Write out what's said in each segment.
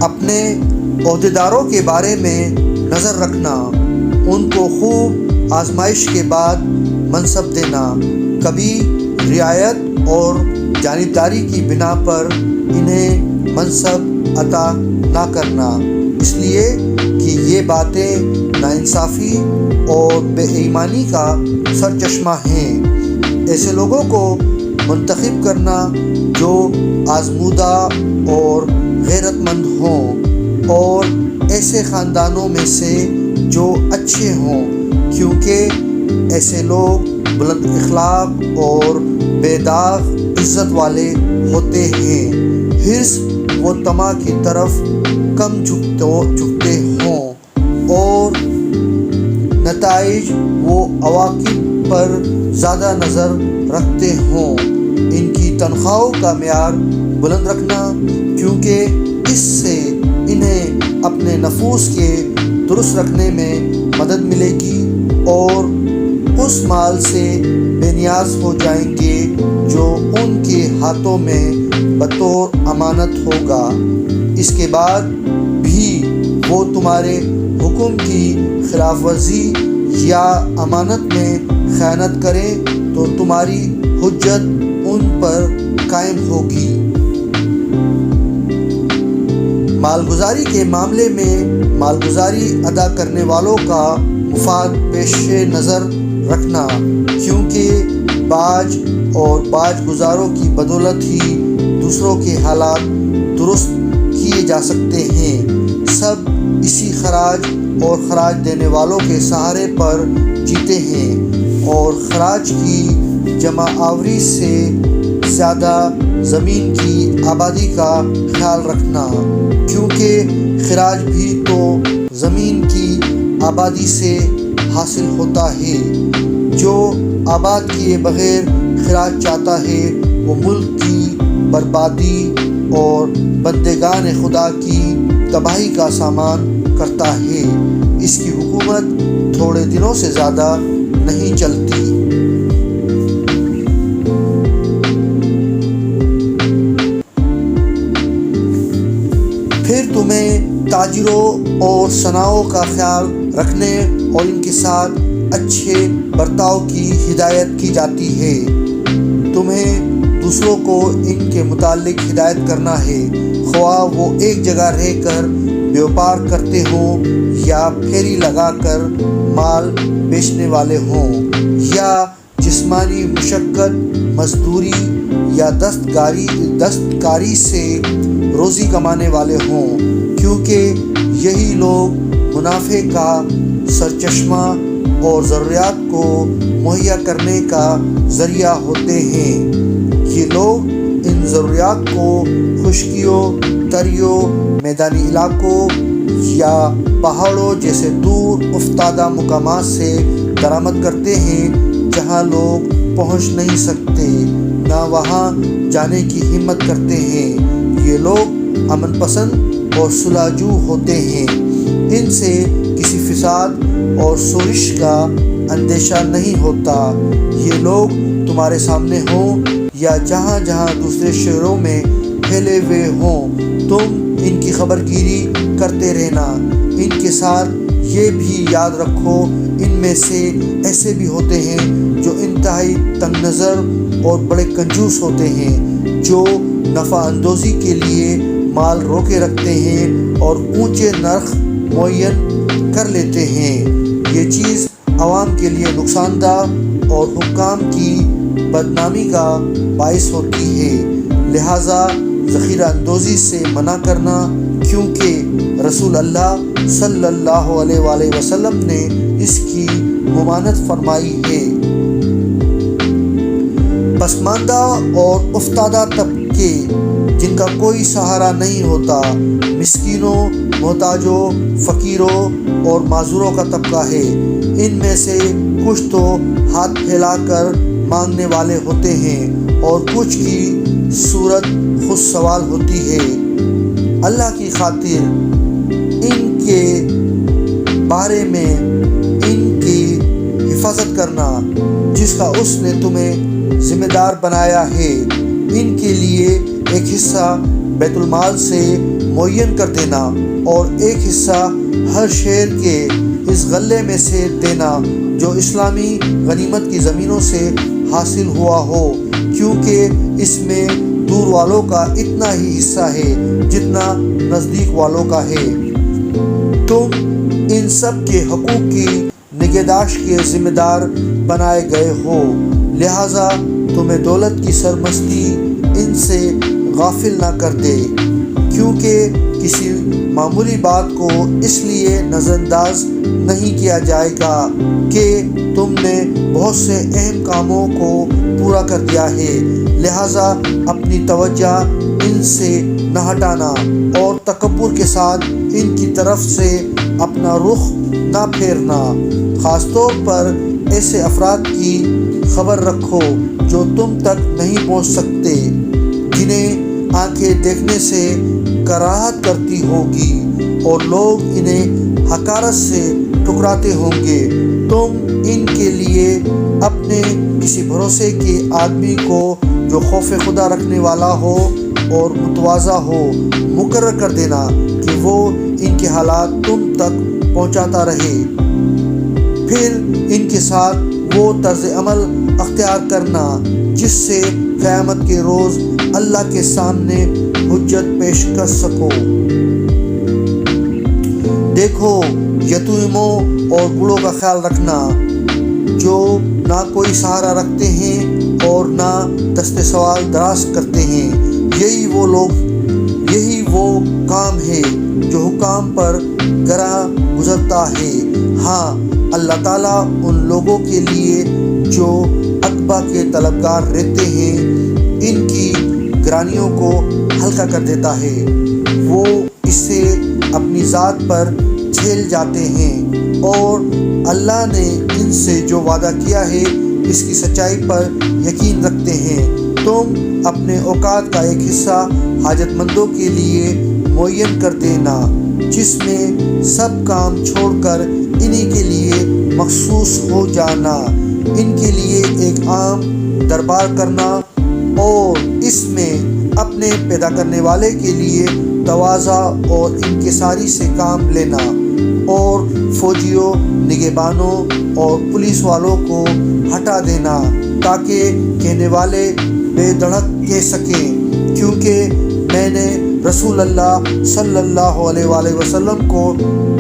اپنے عہدیداروں کے بارے میں نظر رکھنا، ان کو خوب آزمائش کے بعد منصب دینا، کبھی رعایت اور جانبداری کی بنا پر انہیں منصب عطا نہ کرنا، اس لیے کہ یہ باتیں ناانصافی اور بے ایمانی کا سرچشمہ ہیں۔ ایسے لوگوں کو منتخب کرنا جو آزمودہ اور غیرت مند ہوں، اور ایسے خاندانوں میں سے جو اچھے ہوں، کیونکہ ایسے لوگ بلند اخلاق اور بے داغ عزت والے ہوتے ہیں، حرص و طمع کی طرف کم جھکتے ہوں، اور نتائج و عواقب پر زیادہ نظر رکھتے ہوں۔ ان کی تنخواہوں کا معیار بلند رکھنا، کیونکہ اس سے انہیں اپنے نفوس کے درست رکھنے میں مدد ملے گی اور اس مال سے بے نیاز ہو جائیں گے جو ان کے ہاتھوں میں بطور امانت ہوگا۔ اس کے بعد بھی وہ تمہارے حکم کی خلاف ورزی یا امانت میں خیانت کریں تو تمہاری حجت ان پر قائم ہوگی۔ مالگزاری کے معاملے میں مالگزاری ادا کرنے والوں کا مفاد پیش نظر رکھنا، کیونکہ باج اور باج گزاروں کی بدولت ہی دوسروں کے حالات درست کیے جا سکتے ہیں۔ سب اسی خراج اور خراج دینے والوں کے سہارے پر جیتے ہیں، اور خراج کی جمع آوری سے زیادہ زمین کی آبادی کا خیال رکھنا، کیونکہ خراج بھی تو زمین کی آبادی سے حاصل ہوتا ہے۔ جو آباد کیے بغیر خراج چاہتا ہے وہ ملک کی بربادی اور بندگان خدا کی تباہی کا سامان کرتا ہے۔ اس کی حکومت تھوڑے دنوں سے زیادہ نہیں چلتی۔ پھر تمہیں تاجروں اور صناعوں کا خیال رکھنے اور ان کے ساتھ اچھے برتاؤ کی ہدایت کی جاتی ہے۔ تمہیں دوسروں کو ان کے متعلق ہدایت کرنا ہے، خواہ وہ ایک جگہ رہ کر بیوپار کرتے ہوں یا پھیری لگا کر مال بیچنے والے ہوں، یا جسمانی مشقت، مزدوری یا دستکاری سے روزی کمانے والے ہوں، کیونکہ یہی لوگ منافع کا سرچشمہ اور ضروریات کو مہیا کرنے کا ذریعہ ہوتے ہیں۔ یہ لوگ ان ضروریات کو خشکیوں، تریوں، میدانی علاقوں یا پہاڑوں جیسے دور افتادہ مقامات سے درآمد کرتے ہیں جہاں لوگ پہنچ نہیں سکتے، نہ وہاں جانے کی ہمت کرتے ہیں۔ یہ لوگ امن پسند اور صلح جو ہوتے ہیں، ان سے کسی فساد اور شورش کا اندیشہ نہیں ہوتا۔ یہ لوگ تمہارے سامنے ہوں یا جہاں جہاں دوسرے شہروں میں پھیلے ہوئے ہوں، تم ان کی خبر گیری کرتے رہنا۔ ان کے ساتھ یہ بھی یاد رکھو، ان میں سے ایسے بھی ہوتے ہیں جو انتہائی تنگ نظر اور بڑے کنجوس ہوتے ہیں، جو نفع اندوزی کے لیے مال روکے رکھتے ہیں اور اونچے نرخ معین کر لیتے ہیں۔ یہ چیز عوام کے لیے نقصان دہ اور حکام کی بدنامی کا باعث ہوتی ہے، لہٰذا ذخیرہ اندوزی سے منع کرنا، کیونکہ رسول اللہ صلی اللہ علیہ وآلہ وسلم نے اس کی ممانعت فرمائی ہے۔ پسماندہ اور افتادہ طبقے جن کا کوئی سہارا نہیں ہوتا، مسکینوں، محتاجوں، فقیروں اور معذوروں کا طبقہ ہے۔ ان میں سے کچھ تو ہاتھ پھیلا کر مانگنے والے ہوتے ہیں اور کچھ کی صورت خود سوال ہوتی ہے۔ اللہ کی خاطر ان کے بارے میں ان کی حفاظت کرنا جس کا اس نے تمہیں ذمہ دار بنایا ہے۔ ان کے لیے ایک حصہ بیت المال سے معین کر دینا اور ایک حصہ ہر شہر کے اس غلے میں سے دینا جو اسلامی غنیمت کی زمینوں سے حاصل ہوا ہو، کیونکہ اس میں دور والوں کا اتنا ہی حصہ ہے جتنا نزدیک والوں کا ہے۔ تم ان سب کے حقوق کی نگہداشت کے ذمہ دار بنائے گئے ہو، لہٰذا تمہیں دولت کی سرمستی ان سے غافل نہ کر دے، کیونکہ کسی معمولی بات کو اس لیے نظر انداز نہیں کیا جائے گا کہ تم نے بہت سے اہم کاموں کو پورا کر دیا ہے، لہٰذا اپنی توجہ ان سے نہ ہٹانا اور تکبر کے ساتھ ان کی طرف سے اپنا رخ نہ پھیرنا۔ خاص طور پر ایسے افراد کی خبر رکھو جو تم تک نہیں پہنچ سکتے، جنہیں آنکھیں دیکھنے سے کراہت کرتی ہوگی اور لوگ انہیں حقارت سے ٹکراتے ہوں گے۔ تم ان کے لیے اپنے کسی بھروسے کے آدمی کو جو خوف خدا رکھنے والا ہو اور متواضع ہو مقرر کر دینا کہ وہ ان کے حالات تم تک پہنچاتا رہے، پھر ان کے ساتھ وہ طرز عمل اختیار کرنا جس سے قیامت کے روز اللہ کے سامنے حجت پیش کر سکو۔ دیکھو، یتیموں اور بوڑھوں کا خیال رکھنا جو نہ کوئی سہارا رکھتے ہیں اور نہ دست سوال دراز کرتے ہیں۔ یہی وہ کام ہے جو حکام پر گراں گزرتا ہے۔ ہاں، اللہ تعالیٰ ان لوگوں کے لیے جو عتبہ کے طلبگار رہتے ہیں ان کی گرانیوں کو ہلکا کر دیتا ہے، وہ اسے اپنی ذات پر جھیل جاتے ہیں، اور اللہ نے ان سے جو وعدہ کیا ہے اس کی سچائی پر یقین رکھتے ہیں۔ تم اپنے اوقات کا ایک حصہ حاجت مندوں کے لیے معین کر دینا، جس میں سب کام چھوڑ کر انہی کے لیے مخصوص ہو جانا، ان کے لیے ایک عام دربار کرنا اور اس میں اپنے پیدا کرنے والے کے لیے تواضع اور انکساری سے کام لینا، اور فوجیوں، نگہبانوں اور پولیس والوں کو ہٹا دینا تاکہ کہنے والے بے دھڑک کہہ سکیں، کیونکہ میں نے رسول اللہ صلی اللہ علیہ وآلہ وسلم کو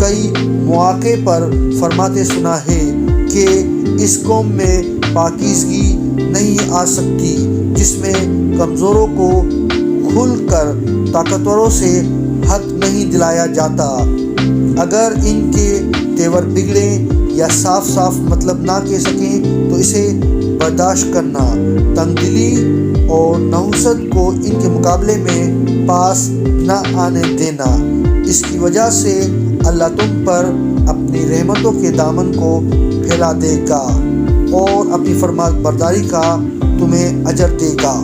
کئی مواقع پر فرماتے سنا ہے کہ اس قوم میں پاکیزگی نہیں آ سکتی جس میں کمزوروں کو کھل کر طاقتوروں سے حق نہیں دلایا جاتا۔ اگر ان کے تیور بگڑیں یا صاف صاف مطلب نہ کہہ سکیں تو اسے برداشت کرنا، تنگ دلی اور نحوست کو ان کے مقابلے میں پاس نہ آنے دینا۔ اس کی وجہ سے اللہ تم پر اپنی رحمتوں کے دامن کو پھیلا دے گا اور اپنی فرما برداری کا تمہیں اجر دے گا۔